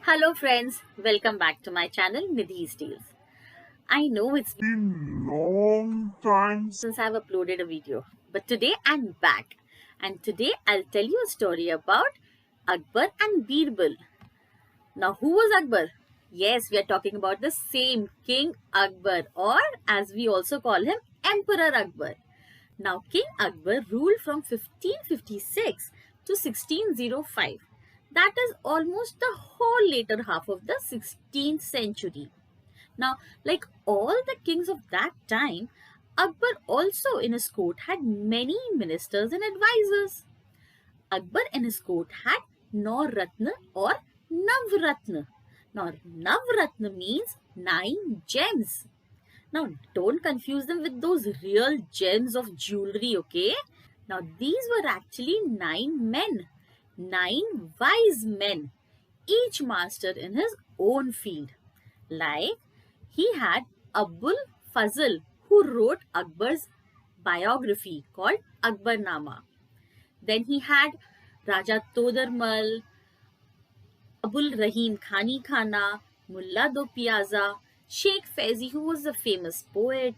Hello friends, welcome back to my channel Nidhi's Tales. I know it's Been long time. since I've uploaded a video, but today I'm back and today I'll tell you a story about Akbar and Birbal. Now, who was Akbar? Yes, we are talking about the same King Akbar, or as we also call him, Emperor Akbar. Now, King Akbar ruled from 1556 to 1605. That is almost the whole later half of the 16th century. Now, like all the kings of that time, Akbar also in his court had many ministers and advisors. Akbar in his court had Ratna or Navratna. Now, Navratna means 9 gems. Now, don't confuse them with those real gems of jewelry, okay? Now, these were actually 9 men, 9 wise men, each master in his own field. Like, he had Abul Fazl, who wrote Akbar's biography called Akbarnama. Then he had Raja Todarmal, Abul Rahim Khani Khana, Mullah Do Piazza, Sheikh Faizi, who was a famous poet,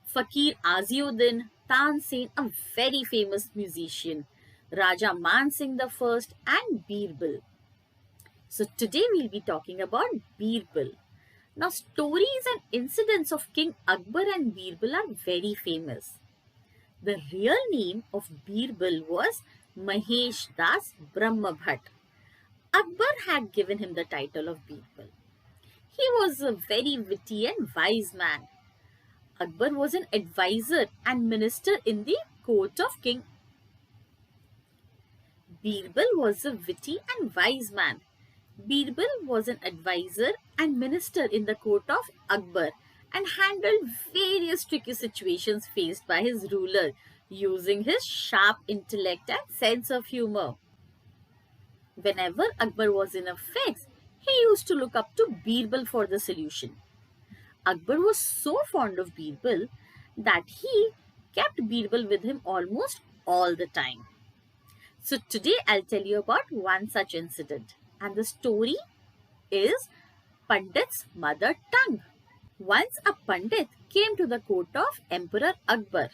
Fakir Aziuddin, Tansen, a very famous musician, Raja Man Singh I, and Birbal. So today we'll be talking about Birbal. Now, stories and incidents of King Akbar and Birbal are very famous. The real name of Birbal was Mahesh Das Brahma Bhatt. Akbar had given him the title of Birbal. He was a very witty and wise man. Akbar was an advisor and minister in the court of King. Birbal was a witty and wise man. Birbal was an advisor and minister in the court of Akbar and handled various tricky situations faced by his ruler using his sharp intellect and sense of humor. Whenever Akbar was in a fix, he used to look up to Birbal for the solution. Akbar was so fond of Birbal that he kept Birbal with him almost all the time. So today I'll tell you about one such incident, and the story is Pandit's mother tongue. Once a Pandit came to the court of Emperor Akbar.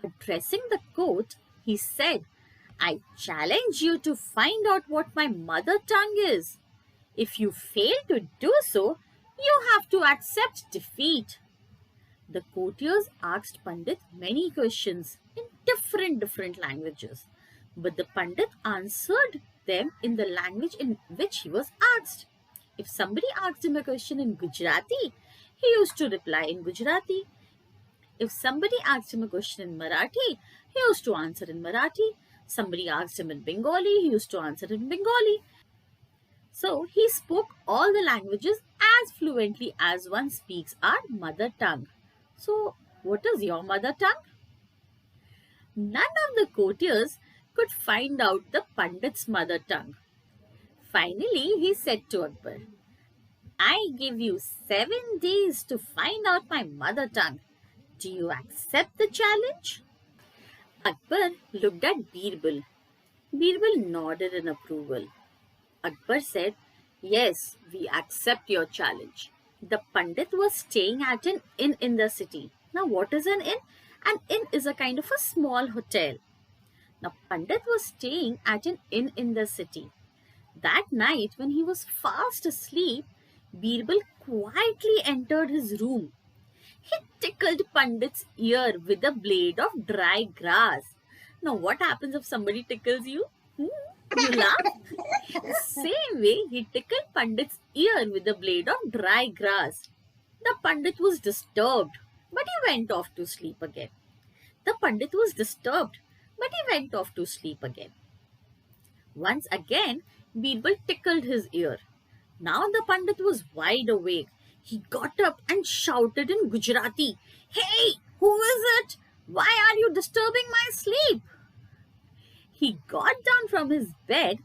Addressing the court, he said, I challenge you to find out what my mother tongue is. If you fail to do so, you have to accept defeat. The courtiers asked Pandit many questions in different languages, but the Pandit answered them in the language in which he was asked. If somebody asked him a question in Gujarati, he used to reply in Gujarati. If somebody asked him a question in Marathi, he used to answer in Marathi. Somebody asked him in Bengali, he used to answer in Bengali. So he spoke all the languages as fluently as one speaks our mother tongue. So, what is your mother tongue? None of the courtiers could find out the Pandit's mother tongue. Finally, he said to Akbar, I give you 7 days to find out my mother tongue. Do you accept the challenge? Akbar looked at Birbal. Birbal nodded in approval. Akbar said, Yes, we accept your challenge. The Pandit was staying at an inn in the city. Now, what is an inn? An inn is a kind of a small hotel. Now, Pandit was staying at an inn in the city. That night, when he was fast asleep, Birbal quietly entered his room. He tickled Pandit's ear with a blade of dry grass. Now, what happens if somebody tickles you? You laugh? The same way, he tickled Pandit's ear with a blade of dry grass. The Pandit was disturbed, but he went off to sleep again. The Pandit was disturbed, but he went off to sleep again. Once again, Birbal tickled his ear. Now the Pandit was wide awake. He got up and shouted in Gujarati, Hey, who is it? Why are you disturbing my sleep? He got down from his bed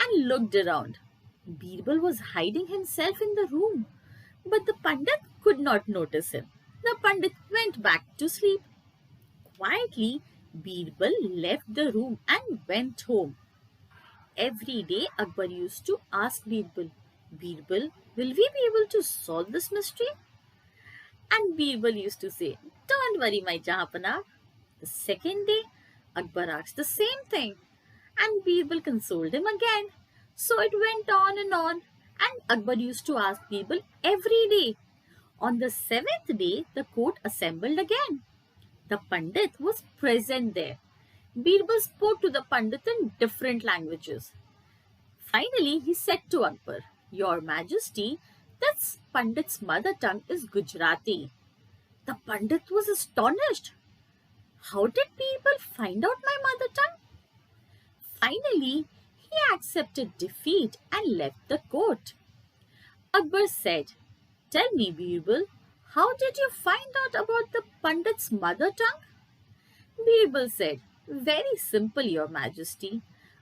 and looked around. Birbal was hiding himself in the room, but the Pandit could not notice him. The Pandit went back to sleep. Quietly, Birbal left the room and went home. Every day, Akbar used to ask Birbal, Birbal, will we be able to solve this mystery? And Birbal used to say, don't worry, my Jahapana. The second day, Akbar asked the same thing, and Birbal consoled him again. So it went on, and Akbar used to ask Birbal every day. On the seventh day, the court assembled again. The Pandit was present there. Birbal spoke to the Pandit in different languages. Finally, he said to Akbar, Your Majesty, this Pandit's mother tongue is Gujarati. The Pandit was astonished. How did people find out my mother tongue? Finally, he accepted defeat and left the court. Akbar said, Tell me, Birbal, how did you find out about the Pandit's mother tongue? Birbal said, Very simple, Your Majesty.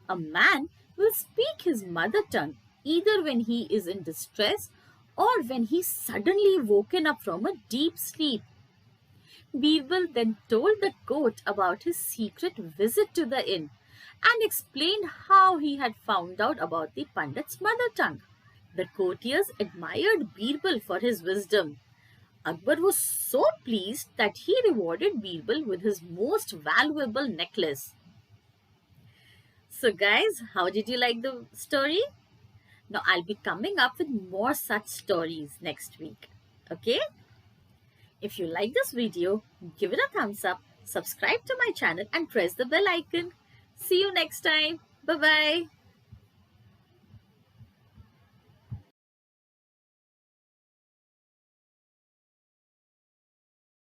A man will speak his mother tongue either when he is in distress or when he suddenly woken up from a deep sleep. Birbal then told the court about his secret visit to the inn and explained how he had found out about the Pandit's mother tongue. The courtiers admired Birbal for his wisdom. Akbar was so pleased that he rewarded Birbal with his most valuable necklace. So, guys, how did you like the story? Now, I'll be coming up with more such stories next week. Okay? If you like this video, give it a thumbs up, subscribe to my channel, and press the bell icon. See you next time. Bye bye.